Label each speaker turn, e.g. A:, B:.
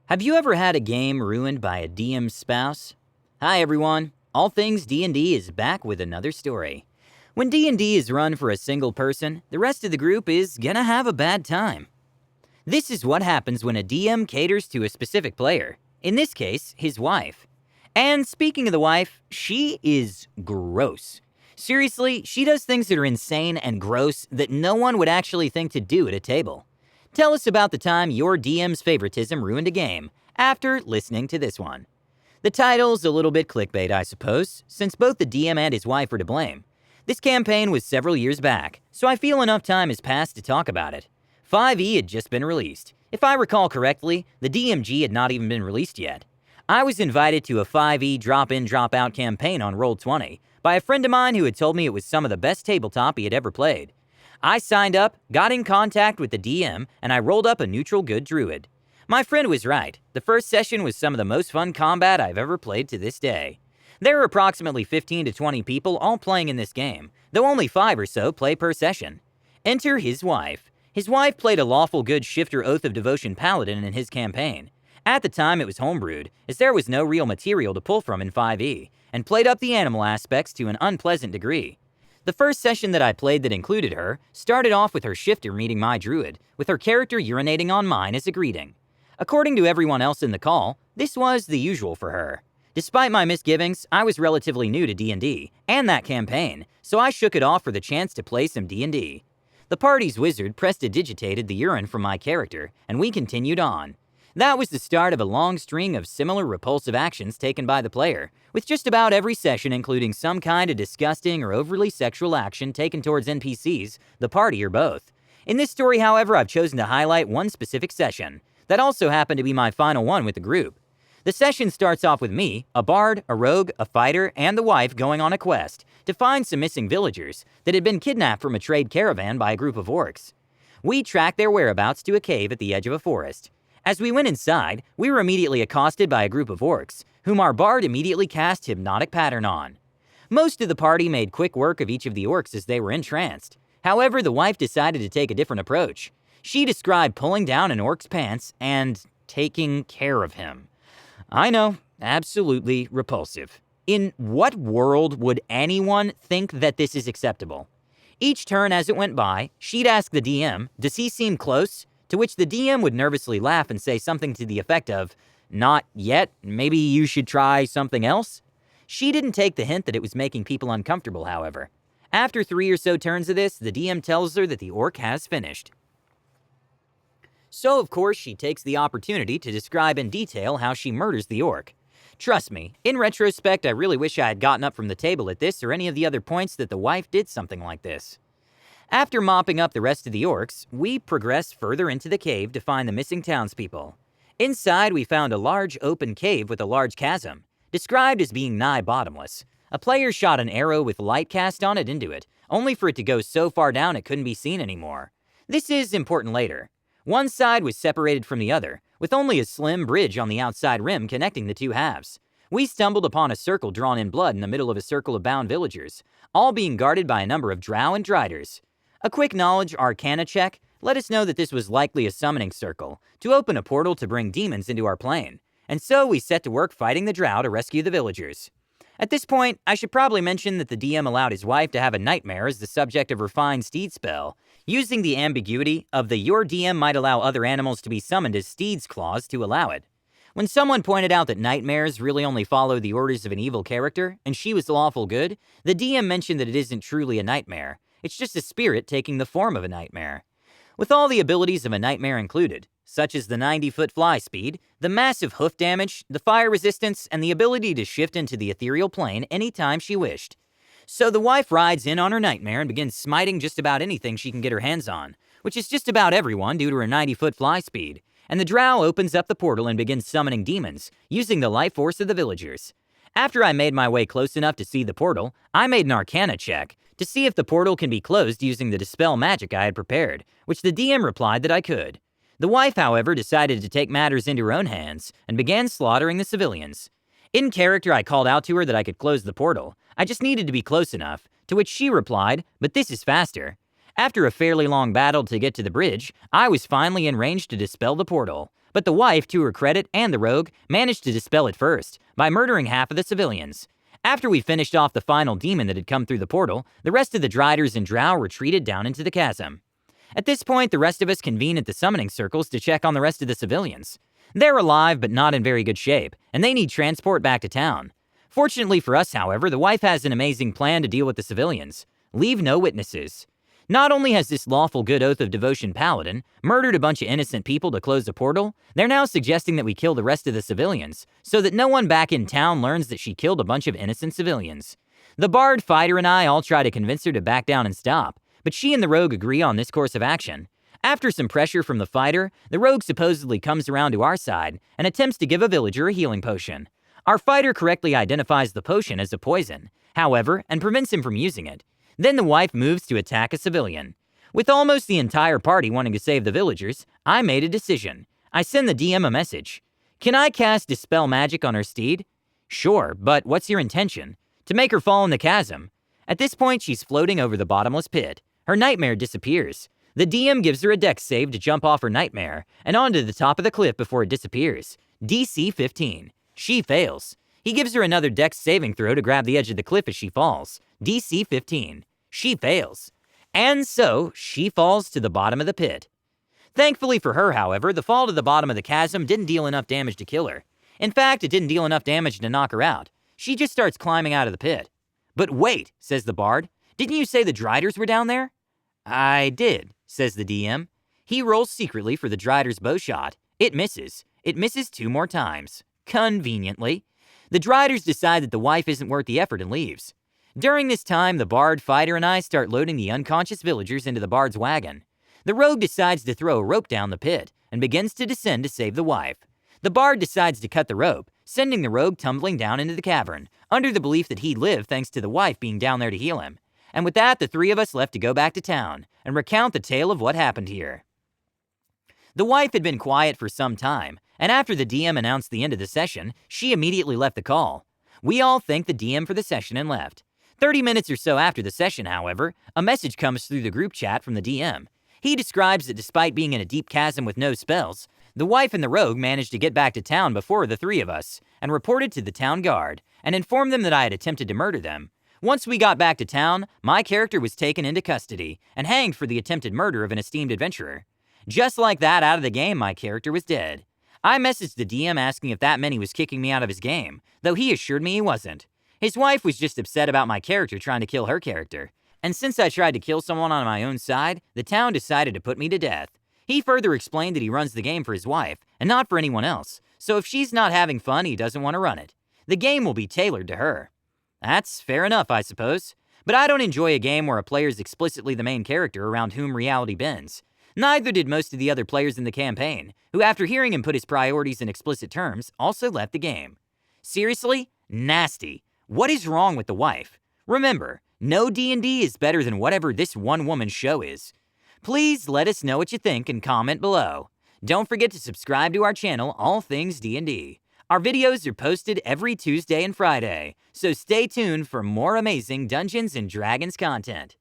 A: Have you ever had a game ruined by a DM's spouse? Hi everyone, All Things D&D is back with another story. When D&D is run for a single person, the rest of the group is gonna have a bad time. This is what happens when a DM caters to a specific player, in this case, his wife. And speaking of the wife, she is gross. Seriously, she does things that are insane and gross that no one would actually think to do at a table. Tell us about the time your DM's favoritism ruined a game, after listening to this one. The title's a little bit clickbait, I suppose, since both the DM and his wife are to blame. This campaign was several years back, so I feel enough time has passed to talk about it. 5e had just been released. If I recall correctly, the DMG had not even been released yet. I was invited to a 5e drop-in, drop-out campaign on Roll20 by a friend of mine who had told me it was some of the best tabletop he had ever played. I signed up, got in contact with the DM, and I rolled up a neutral good druid. My friend was right. The first session was some of the most fun combat I've ever played to this day. There are approximately 15 to 20 people all playing in this game, though only 5 or so play per session. Enter his wife. His wife played a lawful good shifter Oath of Devotion paladin in his campaign. At the time it was homebrewed, as there was no real material to pull from in 5e, and played up the animal aspects to an unpleasant degree. The first session that I played that included her started off with her shifter meeting my druid, with her character urinating on mine as a greeting. According to everyone else in the call, this was the usual for her. Despite my misgivings, I was relatively new to D&D, and that campaign, so I shook it off for the chance to play some D&D. The party's wizard prestidigitated the urine from my character, and we continued on. That was the start of a long string of similar repulsive actions taken by the player, with just about every session including some kind of disgusting or overly sexual action taken towards NPCs, the party, or both. In this story, however, I've chosen to highlight one specific session. That also happened to be my final one with the group. The session starts off with me, a bard, a rogue, a fighter, and the wife going on a quest to find some missing villagers that had been kidnapped from a trade caravan by a group of orcs. We tracked their whereabouts to a cave at the edge of a forest. As we went inside, we were immediately accosted by a group of orcs, whom our bard immediately cast Hypnotic Pattern on. Most of the party made quick work of each of the orcs as they were entranced. However, the wife decided to take a different approach. She described pulling down an orc's pants and taking care of him. I know, absolutely repulsive. In what world would anyone think that this is acceptable? Each turn as it went by, she'd ask the DM, "Does he seem close?" To which the DM would nervously laugh and say something to the effect of, "Not yet, maybe you should try something else?" She didn't take the hint that it was making people uncomfortable, however. After 3 or so turns of this, the DM tells her that the orc has finished. So, of course, she takes the opportunity to describe in detail how she murders the orc. Trust me, in retrospect, I really wish I had gotten up from the table at this or any of the other points that the wife did something like this. After mopping up the rest of the orcs, we progressed further into the cave to find the missing townspeople. Inside, we found a large open cave with a large chasm, described as being nigh bottomless. A player shot an arrow with light cast on it into it, only for it to go so far down it couldn't be seen anymore. This is important later. One side was separated from the other, with only a slim bridge on the outside rim connecting the two halves. We stumbled upon a circle drawn in blood in the middle of a circle of bound villagers, all being guarded by a number of drow and driders. A quick knowledge arcana check let us know that this was likely a summoning circle, to open a portal to bring demons into our plane, and so we set to work fighting the drow to rescue the villagers. At this point, I should probably mention that the DM allowed his wife to have a nightmare as the subject of her fine steed spell, using the ambiguity of the "your DM might allow other animals to be summoned as steeds" clause to allow it. When someone pointed out that nightmares really only follow the orders of an evil character, and she was lawful good, the DM mentioned that it isn't truly a nightmare. It's just a spirit taking the form of a nightmare. With all the abilities of a nightmare included, such as the 90-foot fly speed, the massive hoof damage, the fire resistance, and the ability to shift into the ethereal plane anytime she wished. So the wife rides in on her nightmare and begins smiting just about anything she can get her hands on, which is just about everyone due to her 90-foot fly speed, and the drow opens up the portal and begins summoning demons, using the life force of the villagers. After I made my way close enough to see the portal, I made an arcana check to see if the portal can be closed using the dispel magic I had prepared, which the DM replied that I could. The wife, however, decided to take matters into her own hands and began slaughtering the civilians. In character, I called out to her that I could close the portal. I just needed to be close enough, to which she replied, "But this is faster." After a fairly long battle to get to the bridge, I was finally in range to dispel the portal. But the wife, to her credit, and the rogue, managed to dispel it first, by murdering half of the civilians. After we finished off the final demon that had come through the portal, the rest of the Driders and Drow retreated down into the chasm. At this point, the rest of us convene at the summoning circles to check on the rest of the civilians. They're alive, but not in very good shape, and they need transport back to town. Fortunately for us, however, the wife has an amazing plan to deal with the civilians. Leave no witnesses. Not only has this lawful good oath of devotion paladin murdered a bunch of innocent people to close the portal, they're now suggesting that we kill the rest of the civilians, so that no one back in town learns that she killed a bunch of innocent civilians. The bard, fighter, and I all try to convince her to back down and stop, but she and the rogue agree on this course of action. After some pressure from the fighter, the rogue supposedly comes around to our side and attempts to give a villager a healing potion. Our fighter correctly identifies the potion as a poison, however, and prevents him from using it. Then the wife moves to attack a civilian. With almost the entire party wanting to save the villagers, I made a decision. I send the DM a message. Can I cast Dispel Magic on her steed? Sure, but what's your intention? To make her fall in the chasm. At this point, she's floating over the bottomless pit. Her nightmare disappears. The DM gives her a dex save to jump off her nightmare and onto the top of the cliff before it disappears. DC 15. She fails. He gives her another dex saving throw to grab the edge of the cliff as she falls. DC 15. She fails. And so, she falls to the bottom of the pit. Thankfully for her, however, the fall to the bottom of the chasm didn't deal enough damage to kill her. In fact, it didn't deal enough damage to knock her out. She just starts climbing out of the pit. But wait, says the bard. Didn't you say the Driders were down there? I did, says the DM. He rolls secretly for the Drider's bow shot. It misses. It misses 2 more times. Conveniently. The Driders decide that the wife isn't worth the effort and leaves. During this time, the bard, fighter, and I start loading the unconscious villagers into the bard's wagon. The rogue decides to throw a rope down the pit and begins to descend to save the wife. The bard decides to cut the rope, sending the rogue tumbling down into the cavern, under the belief that he'd live thanks to the wife being down there to heal him. And with that, the 3 of us left to go back to town and recount the tale of what happened here. The wife had been quiet for some time, and after the DM announced the end of the session, she immediately left the call. We all thanked the DM for the session and left. 30 minutes or so after the session, however, a message comes through the group chat from the DM. He describes that despite being in a deep chasm with no spells, the wife and the rogue managed to get back to town before the 3 of us, and reported to the town guard, and informed them that I had attempted to murder them. Once we got back to town, my character was taken into custody, and hanged for the attempted murder of an esteemed adventurer. Just like that, out of the game, my character was dead. I messaged the DM asking if that meant he was kicking me out of his game, though he assured me he wasn't. His wife was just upset about my character trying to kill her character. And since I tried to kill someone on my own side, the town decided to put me to death. He further explained that he runs the game for his wife, and not for anyone else, so if she's not having fun, he doesn't want to run it. The game will be tailored to her. That's fair enough, I suppose. But I don't enjoy a game where a player is explicitly the main character around whom reality bends. Neither did most of the other players in the campaign, who after hearing him put his priorities in explicit terms, also left the game. Seriously? Nasty. What is wrong with the wife? Remember, no D&D is better than whatever this one-woman show is. Please let us know what you think and comment below. Don't forget to subscribe to our channel, All Things D&D. Our videos are posted every Tuesday and Friday, so stay tuned for more amazing Dungeons & Dragons content.